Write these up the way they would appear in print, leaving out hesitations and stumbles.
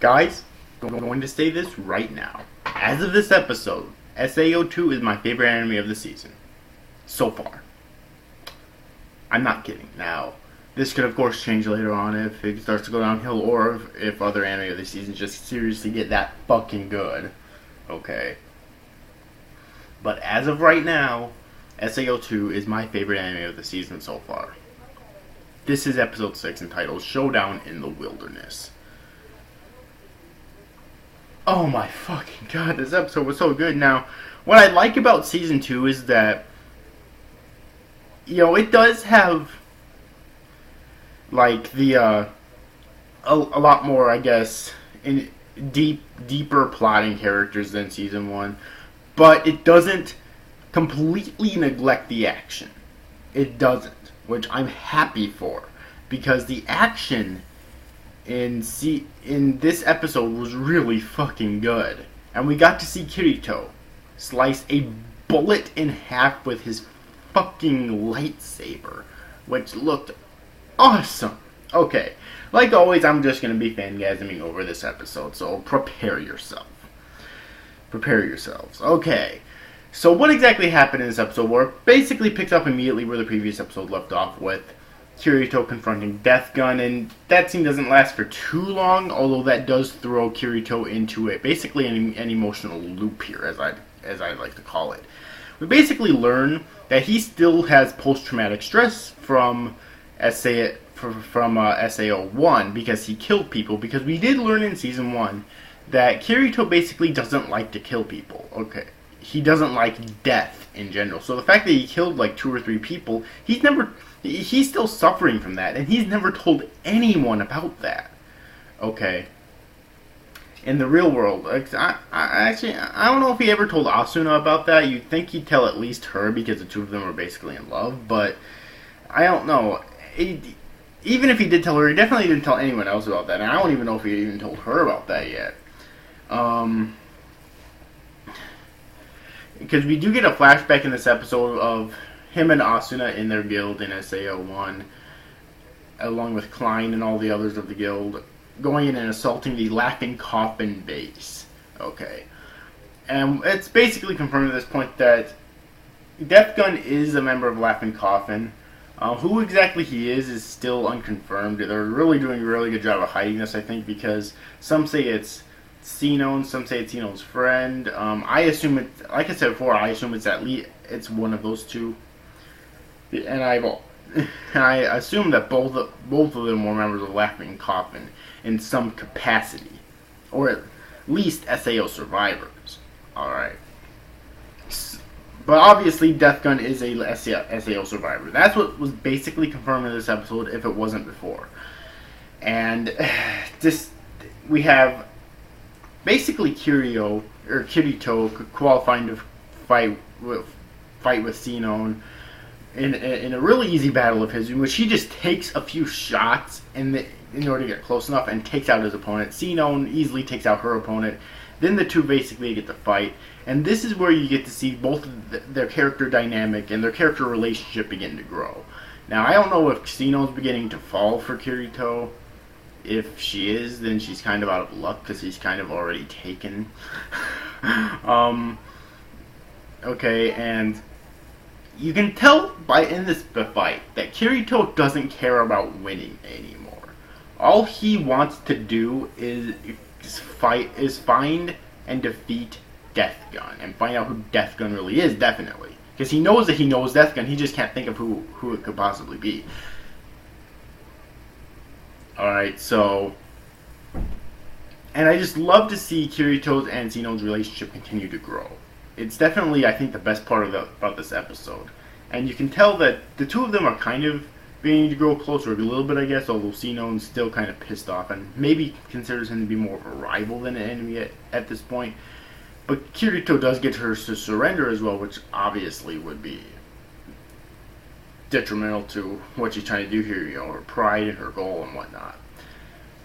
Guys, I'm going to say this right now. As of this episode, SAO2 is my favorite anime of the season. So far. I'm not kidding. Now, this could of course change later on if it starts to go downhill, or if other anime of the season just seriously get that fucking good. Okay. But as of right now, SAO2 is my favorite anime of the season so far. This is episode 6 entitled Showdown in the Wilderness. Oh my fucking god, this episode was so good. Now, what I like about season 2 is that, it does have, like, a lot more, I guess, deeper plotting characters than season 1. But it doesn't completely neglect the action. It doesn't, which I'm happy for, because the action in this episode was really fucking good. And we got to see Kirito slice a bullet in half with his fucking lightsaber, which looked awesome. Okay, like always, I'm just going to be fangasming over this episode, so prepare yourself. Prepare yourselves. Okay, so what exactly happened in this episode? Where it basically picks up immediately where the previous episode left off, with Kirito confronting Death Gun, and that scene doesn't last for too long, although that does throw Kirito into basically an emotional loop here, as I like to call it. We basically learn that he still has post-traumatic stress from SAO1 because he killed people, because we did learn in season 1 that Kirito basically doesn't like to kill people. Okay, he doesn't like death in general. So the fact that he killed like 2 or 3 people, he's still suffering from that, and he's never told anyone about that. Okay. In the real world, I don't know if he ever told Asuna about that. You'd think he'd tell at least her, because the two of them are basically in love, but I don't know. Even if he did tell her, he definitely didn't tell anyone else about that, and I don't even know if he even told her about that yet. Because we do get a flashback in this episode of him and Asuna in their guild in SAO1, along with Klein and all the others of the guild, going in and assaulting the Laughing Coffin base. Okay. And it's basically confirmed at this point that Death Gun is a member of Laughing Coffin. Who exactly he is still unconfirmed. They're really doing a really good job of hiding this, I think, because some say it's Sinon, some say it's Sinon's friend. I assume it, like I said before, I assume it's at least it's one of those two. And I assume that both of them were members of Laughing Coffin in some capacity, or at least SAO survivors. All right. But obviously, Death Gun is a SAO survivor. That's what was basically confirmed in this episode, if it wasn't before. And we have basically Kirito qualifying to fight with Sinon in a really easy battle of his, in which he just takes a few shots in order to get close enough and takes out his opponent. Sinon easily takes out her opponent. Then the two basically get to fight. And this is where you get to see both their character dynamic and their character relationship begin to grow. Now, I don't know if Sinon's beginning to fall for Kirito. If she is, then she's kind of out of luck, because he's kind of already taken. Okay, and you can tell in this fight that Kirito doesn't care about winning anymore. All he wants to do is find and defeat Death Gun, and find out who Death Gun really is, definitely. Because he knows that he knows Death Gun, he just can't think of who it could possibly be. Alright, so... And I just love to see Kirito's and Sinon's relationship continue to grow. It's definitely, I think, the best part about this episode. And you can tell that the two of them are kind of beginning to grow closer a little bit, I guess, although Sinon's still kind of pissed off and maybe considers him to be more of a rival than an enemy at this point. But Kirito does get her to surrender as well, which obviously would be detrimental to what she's trying to do here, her pride and her goal and whatnot.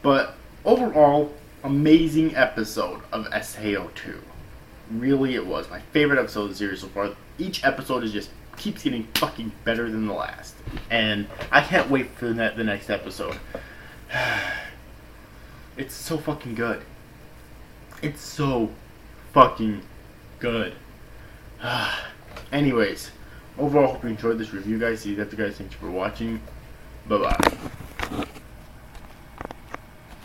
But overall, amazing episode of SAO2. Really, it was my favorite episode of the series so far. Each episode keeps getting fucking better than the last, and I can't wait for the next episode. It's so fucking good. It's so fucking good. Anyways, overall, hope you enjoyed this review, guys. See you guys. Thank you for watching. Bye bye.